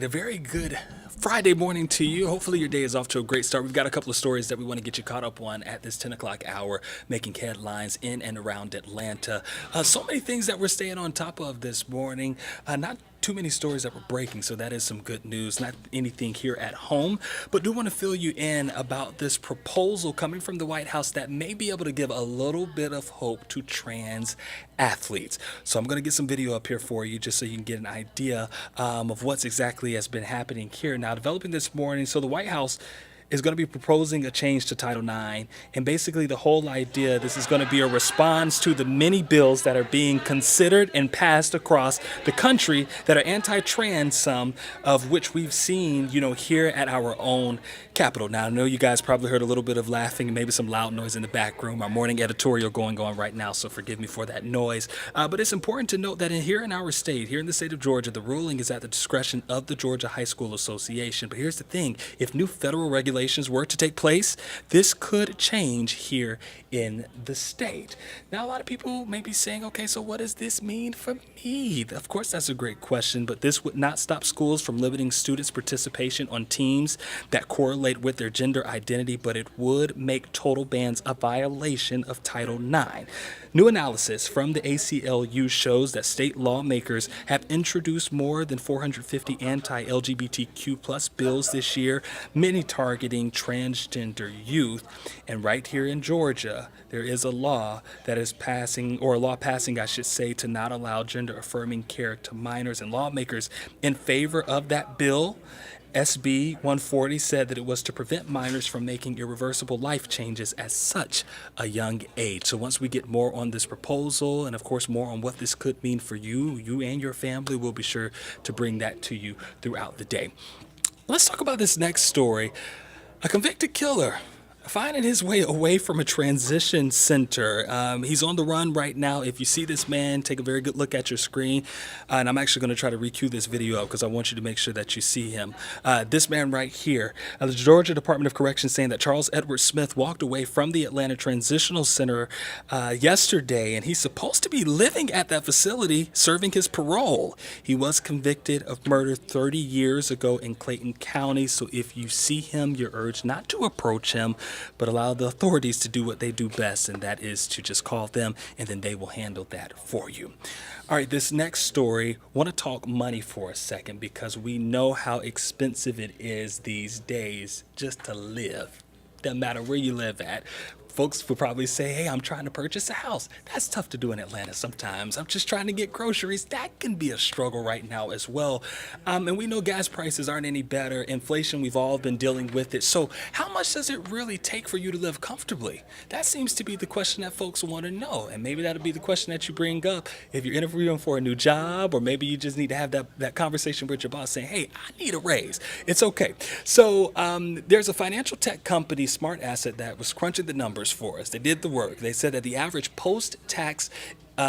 A very good Friday morning to you. Hopefully, your day is off to a great start. We've got a couple of stories that we want to get you caught up on at this 10 o'clock hour, making headlines in and around Atlanta. So many things that we're staying on top of this morning. Not too many stories that were breaking, so that is some good news. Not anything here at home, but do want to fill you in about this proposal coming from the White House that may be able to give a little bit of hope to trans athletes. So I'm going to get some video up here for you just so you can get an idea of what's exactly has been happening here. Now, developing this morning, so the White House is going to be proposing a change to Title IX. And basically the whole idea, this is going to be a response to the many bills that are being considered and passed across the country that are anti-trans, some of which we've seen, here at our own Capitol. Now, I know you guys probably heard a little bit of laughing and maybe some loud noise in the back room. Our morning editorial going on right now, so forgive me for that noise. But it's important to note that here in our state, here in the state of Georgia, the ruling is at the discretion of the Georgia High School Association. But here's the thing, if new federal regulations were to take place, this could change here in the state. Now, a lot of people may be saying, okay, so what does this mean for me? Of course, that's a great question, but this would not stop schools from limiting students' participation on teams that correlate with their gender identity, but it would make total bans a violation of Title IX. New analysis from the ACLU shows that state lawmakers have introduced more than 450 anti-LGBTQ plus bills this year, many targeting transgender youth. And right here in Georgia, there is a law that is passing, or a law passing, I should say, to not allow gender affirming care to minors. And lawmakers in favor of that bill, SB 140, said that it was to prevent minors from making irreversible life changes at such a young age. So once we get more on this proposal and, of course, more on what this could mean for you and your family, we'll be sure to bring that to you throughout the day. Let's talk about this next story. A convicted killer finding his way away from a transition center. He's on the run right now. If you see this man, take a very good look at your screen. And I'm actually going to try to recue this video up because I want you to make sure that you see him. This man right here, the Georgia Department of Corrections saying that Charles Edward Smith walked away from the Atlanta Transitional Center yesterday, and he's supposed to be living at that facility serving his parole. He was convicted of murder 30 years ago in Clayton County. So if you see him, you're urged not to approach him, but allow the authorities to do what they do best, and that is to just call them, and then they will handle that for you. All right, this next story, want to talk money for a second because we know how expensive it is these days just to live. Doesn't matter where you live at. Folks will probably say, hey, I'm trying to purchase a house. That's tough to do in Atlanta sometimes. I'm just trying to get groceries. That can be a struggle right now as well. And we know gas prices aren't any better. Inflation, we've all been dealing with it. So how much does it really take for you to live comfortably? That seems to be the question that folks want to know. And maybe that'll be the question that you bring up if you're interviewing for a new job, or maybe you just need to have that conversation with your boss saying, hey, I need a raise. It's okay. So there's a financial tech company, Smart Asset, that was crunching the numbers for us. They did the work. They said that the average post-tax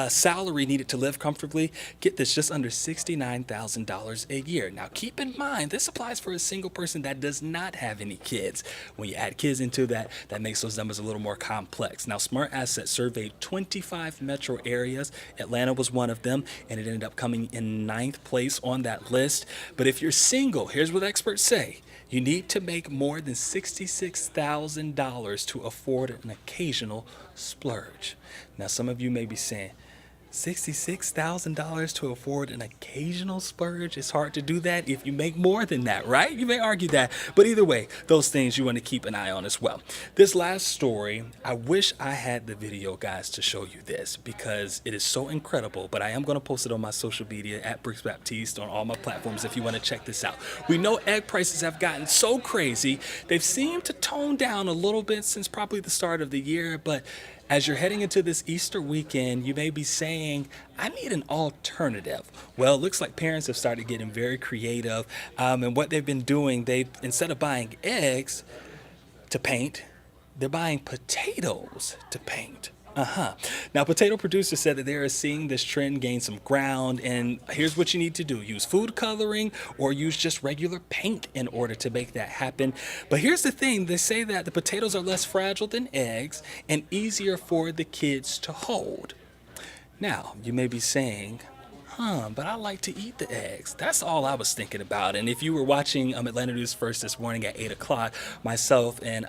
salary needed to live comfortably, get this, just under $69,000 a year. Now, keep in mind, this applies for a single person that does not have any kids. When you add kids into that, that makes those numbers a little more complex. Now, Smart Asset surveyed 25 metro areas. Atlanta was one of them, and it ended up coming in 9th place on that list. But if you're single, here's what experts say. You need to make more than $66,000 to afford an occasional splurge. Now, some of you may be saying, $66,000 to afford an occasional splurge? It's hard to do that if you make more than that, right? You may argue that, but either way, those things you want to keep an eye on as well. This last story, I wish I had the video, guys, to show you this because it is so incredible, but I am going to post it on my social media at Brooks Baptiste on all my platforms if you want to check this out. We know egg prices have gotten so crazy. They've seemed to tone down a little bit since probably the start of the year, but as you're heading into this Easter weekend, you may be saying, I need an alternative. Well, it looks like parents have started getting very creative. And what they've been doing, instead of buying eggs to paint, they're buying potatoes to paint. Now, potato producers said that they are seeing this trend gain some ground, and here's what you need to do. Use food coloring or use just regular paint in order to make that happen. But here's the thing. They say that the potatoes are less fragile than eggs and easier for the kids to hold. Now, you may be saying, But I like to eat the eggs. That's all I was thinking about. And if you were watching Atlanta News First this morning at 8 o'clock, myself and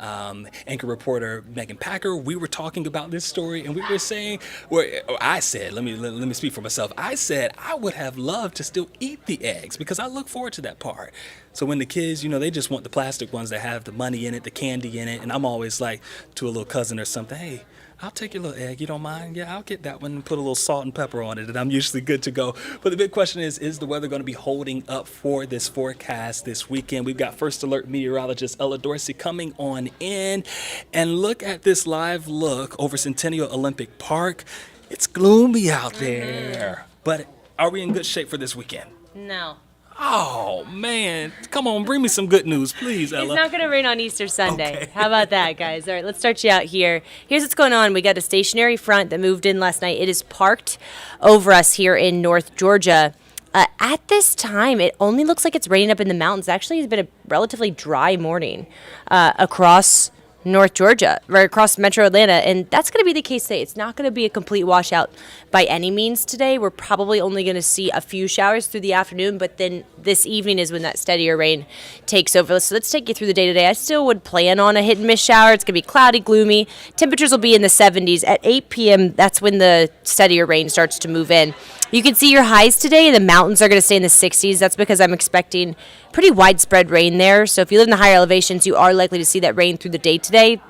anchor reporter Megan Packer, we were talking about this story, and we were saying, or I said, let me speak for myself. I said I would have loved to still eat the eggs because I look forward to that part. So when the kids, they just want the plastic ones that have the money in it, the candy in it, and I'm always like to a little cousin or something, hey, I'll take your little egg. You don't mind? Yeah, I'll get that one and put a little salt and pepper on it, and I'm usually good to go. But the big question is the weather going to be holding up for this forecast this weekend? We've got First Alert meteorologist Ella Dorsey coming on in. And look at this live look over Centennial Olympic Park. It's gloomy out there. But are we in good shape for this weekend? No. Oh, man. Come on, bring me some good news, please, Ella. It's not going to rain on Easter Sunday. Okay. How about that, guys? All right, let's start you out here. Here's what's going on. We got a stationary front that moved in last night. It is parked over us here in North Georgia. At this time, it only looks like it's raining up in the mountains. Actually, it's been a relatively dry morning across North Georgia, right across Metro Atlanta, and that's going to be the case today. It's not going to be a complete washout by any means today. We're probably only going to see a few showers through the afternoon, but then this evening is when that steadier rain takes over. So let's take you through the day today. I still would plan on a hit and miss shower. It's going to be cloudy, gloomy. Temperatures will be in the 70s. At 8 p.m., that's when the steadier rain starts to move in. You can see your highs today. The mountains are going to stay in the 60s. That's because I'm expecting pretty widespread rain there. So if you live in the higher elevations, you are likely to see that rain through the day today.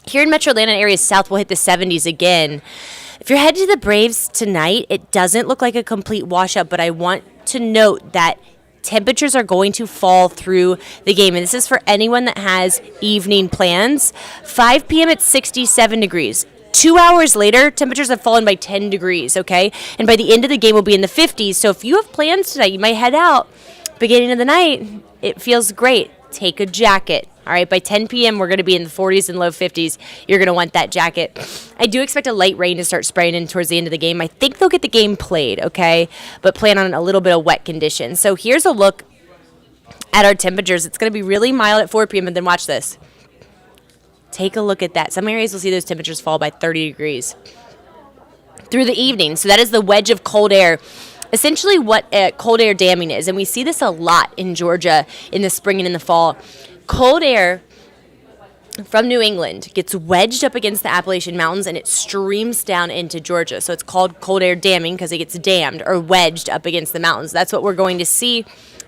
Here in Metro Atlanta areas south, we'll hit the 70s again. If you're headed to the Braves tonight, it doesn't look like a complete washout, but I want to note that temperatures are going to fall through the game. And this is for anyone that has evening plans. 5 p.m. at 67 degrees. 2 hours later, temperatures have fallen by 10 degrees, okay? And by the end of the game, we'll be in the 50s. So if you have plans tonight, you might head out. Beginning of the night, it feels great. Take a jacket. All right, by 10 p.m., we're going to be in the 40s and low 50s. You're going to want that jacket. I do expect a light rain to start spraying in towards the end of the game. I think they'll get the game played, okay? But plan on a little bit of wet conditions. So here's a look at our temperatures. It's going to be really mild at 4 p.m., and then watch this. Take a look at that. Some areas will see those temperatures fall by 30 degrees through the evening. So that is the wedge of cold air. Essentially what cold air damming is, and we see this a lot in Georgia in the spring and in the fall. Cold air from New England gets wedged up against the Appalachian Mountains and it streams down into Georgia. So it's called cold air damming because it gets dammed or wedged up against the mountains. That's what we're going to see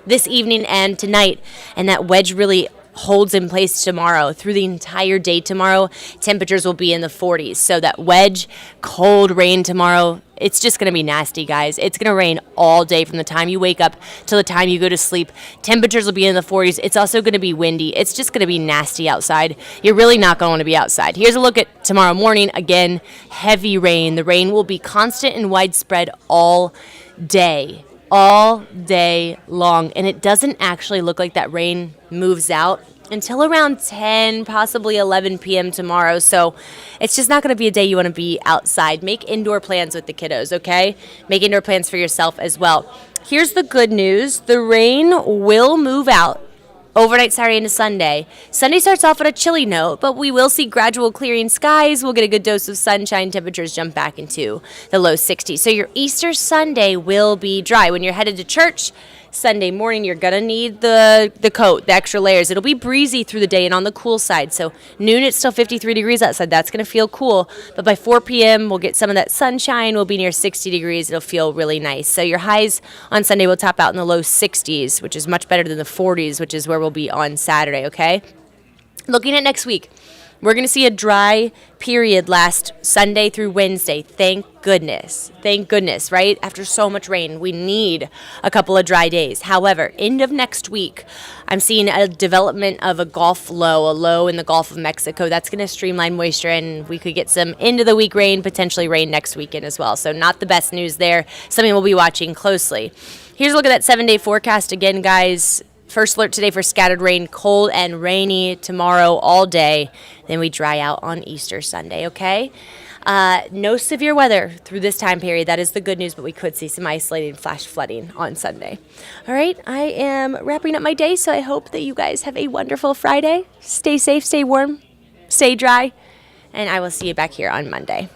this evening and tonight. And that wedge really holds in place tomorrow. Through the entire day tomorrow, temperatures will be in the 40s. So that wedge, cold rain tomorrow, it's just going to be nasty, guys. It's going to rain all day from the time you wake up till the time you go to sleep. Temperatures will be in the 40s. It's also going to be windy. It's just going to be nasty outside. You're really not going to want to be outside. Here's a look at tomorrow morning. Again, heavy rain. The rain will be constant and widespread all day long. And it doesn't actually look like that rain moves out until around 10, possibly 11 p.m. tomorrow. So it's just not going to be a day you want to be outside. Make indoor plans with the kiddos, okay? Make indoor plans for yourself as well. Here's the good news. The rain will move out overnight Saturday into Sunday. Sunday starts off on a chilly note, but we will see gradual clearing skies. We'll get a good dose of sunshine. Temperatures jump back into the low 60s. So your Easter Sunday will be dry. When you're headed to church Sunday morning, you're going to need the coat, the extra layers. It'll be breezy through the day and on the cool side. So noon, it's still 53 degrees outside. That's going to feel cool. But by 4 p.m., we'll get some of that sunshine. We'll be near 60 degrees. It'll feel really nice. So your highs on Sunday will top out in the low 60s, which is much better than the 40s, which is where we'll be on Saturday, okay? Looking at next week, we're going to see a dry period last Sunday through Wednesday. Thank goodness. Thank goodness, right? After so much rain, we need a couple of dry days. However, end of next week, I'm seeing a development of a low in the Gulf of Mexico. That's going to streamline moisture, and we could get some end of the week rain, potentially rain next weekend as well. So not the best news there. Something we'll be watching closely. Here's a look at that 7-day forecast again, guys. First alert today for scattered rain, cold and rainy tomorrow all day. Then we dry out on Easter Sunday, okay? No severe weather through this time period. That is the good news, but we could see some isolated flash flooding on Sunday. All right, I am wrapping up my day, so I hope that you guys have a wonderful Friday. Stay safe, stay warm, stay dry, and I will see you back here on Monday.